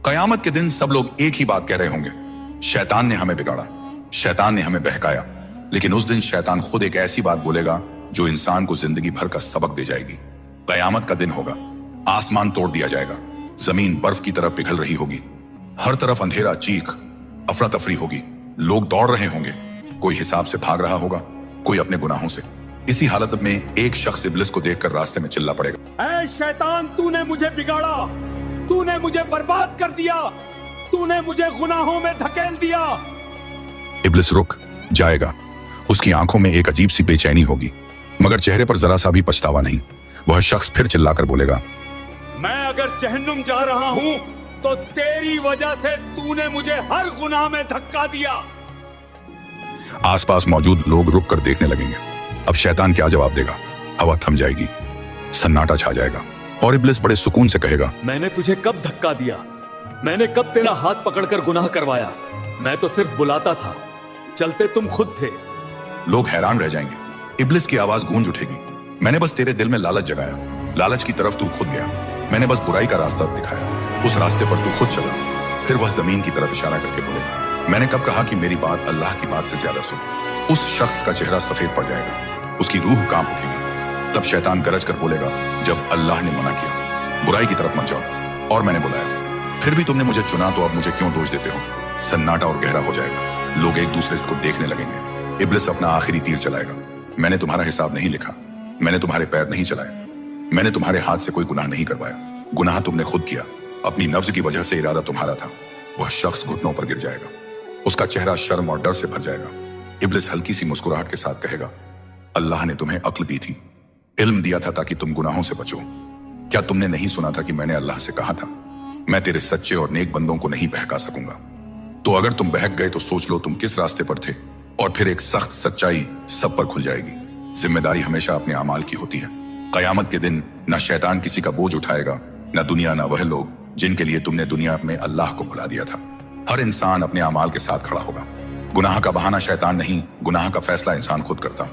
कयामत के दिन सब लोग एक ही बात कह रहे होंगे, शैतान ने हमें बिगाड़ा, शैतान ने हमें बहकाया। लेकिन उस दिन शैतान खुद एक ऐसी बात बोलेगा जो इंसान को जिंदगी भर का सबक दे जाएगी। कयामत का दिन होगा, आसमान तोड़ दिया जाएगा, जमीन बर्फ की तरह पिघल रही होगी, हर तरफ अंधेरा, चीख, अफरा तफरी होगी, लोग दौड़ रहे होंगे, कोई हिसाब से भाग रहा होगा, कोई अपने गुनाहों से। इसी हालत में एक शख्स इब्लिस को देखकर रास्ते में चिल्ला पड़ेगा, ऐ शैतान, तूने मुझे बिगाड़ा, तूने मुझे बर्बाद कर दिया, तूने मुझे गुनाहों में धकेल दिया। इब्लिस रुक जाएगा, उसकी आंखों में एक अजीब सी बेचैनी होगी, मगर चेहरे पर जरा सा भी पछतावा नहीं। वह शख्स फिर चिल्लाकर बोलेगा, मैं अगर जहन्नुम जा रहा हूं तो तेरी वजह से तूने मुझे हर गुनाह में धक्का दिया। आसपास मौजूद लोग रुक कर देखने लगेंगे। अब शैतान क्या जवाब देगा? हवा थम जाएगी, सन्नाटा छा जाएगा और इब्लिस बड़े सुकून से कहेगा, मैंने तुझे कब धक्का दिया? मैंने कब तेरा हाथ पकड़कर गुनाह करवाया? मैं तो सिर्फ बुलाता था, चलते तुम खुद थे। लोग हैरान रह जाएंगे। इब्लिस की आवाज गूंज उठेगी, मैंने बस तेरे दिल में लालच जगाया, लालच की तरफ तू खुद गया, मैंने बस बुराई का रास्ता दिखाया, उस रास्ते पर तू खुद चला। फिर वह जमीन की तरफ इशारा करके बोलेगा, मैंने कब कहा कि मेरी बात अल्लाह की बात से ज्यादा सुन। उस शख्स का चेहरा सफेद पड़ जाएगा, उसकी रूह कांप उठेगी। तब शैतान गरज कर बोलेगा, जब अल्लाह ने मना किया बुराई की तरफ मत जाओ और मैंने बुलाया, फिर भी तुमने मुझे चुना, तो अब मुझे क्यों दोष देते हो? सन्नाटा और गहरा हो जाएगा, लोग एक दूसरे को देखने लगेंगे। इब्लिस अपना आखिरी तीर चलाएगा, मैंने तुम्हारा हिसाब नहीं लिखा, मैंने तुम्हारे पैर नहीं चलाए, मैंने तुम्हारे हाथ से कोई गुनाह नहीं करवाया, गुनाह तुमने खुद किया, अपनी नफ्स की वजह से इरादा तुम्हारा था। वह शख्स घुटनों पर गिर जाएगा, उसका चेहरा शर्म और डर से भर जाएगा। इब्लिस हल्की सी मुस्कुराहट के साथ कहेगा, अल्लाह ने तुम्हें अक्ल दी थी, इल्म दिया था ताकि तुम गुनाहों से बचो। क्या तुमने नहीं सुना था कि मैंने अल्लाह से कहा था, मैं तेरे सच्चे और नेक बंदों को नहीं बहका सकूंगा? तो अगर तुम बहक गए तो सोच लो तुम किस रास्ते पर थे, और फिर एक सख्त सच्चाई सब पर खुल जाएगी। जिम्मेदारी हमेशा अपने अमाल की होती है। कयामत के दिन न शैतान किसी का बोझ उठाएगा, न दुनिया, न वह लोग जिनके लिए तुमने दुनिया में अल्लाह को भुला दिया था। हर इंसान अपने अमाल के साथ खड़ा होगा। गुनाह का बहाना शैतान नहीं, गुनाह का फैसला इंसान खुद करता।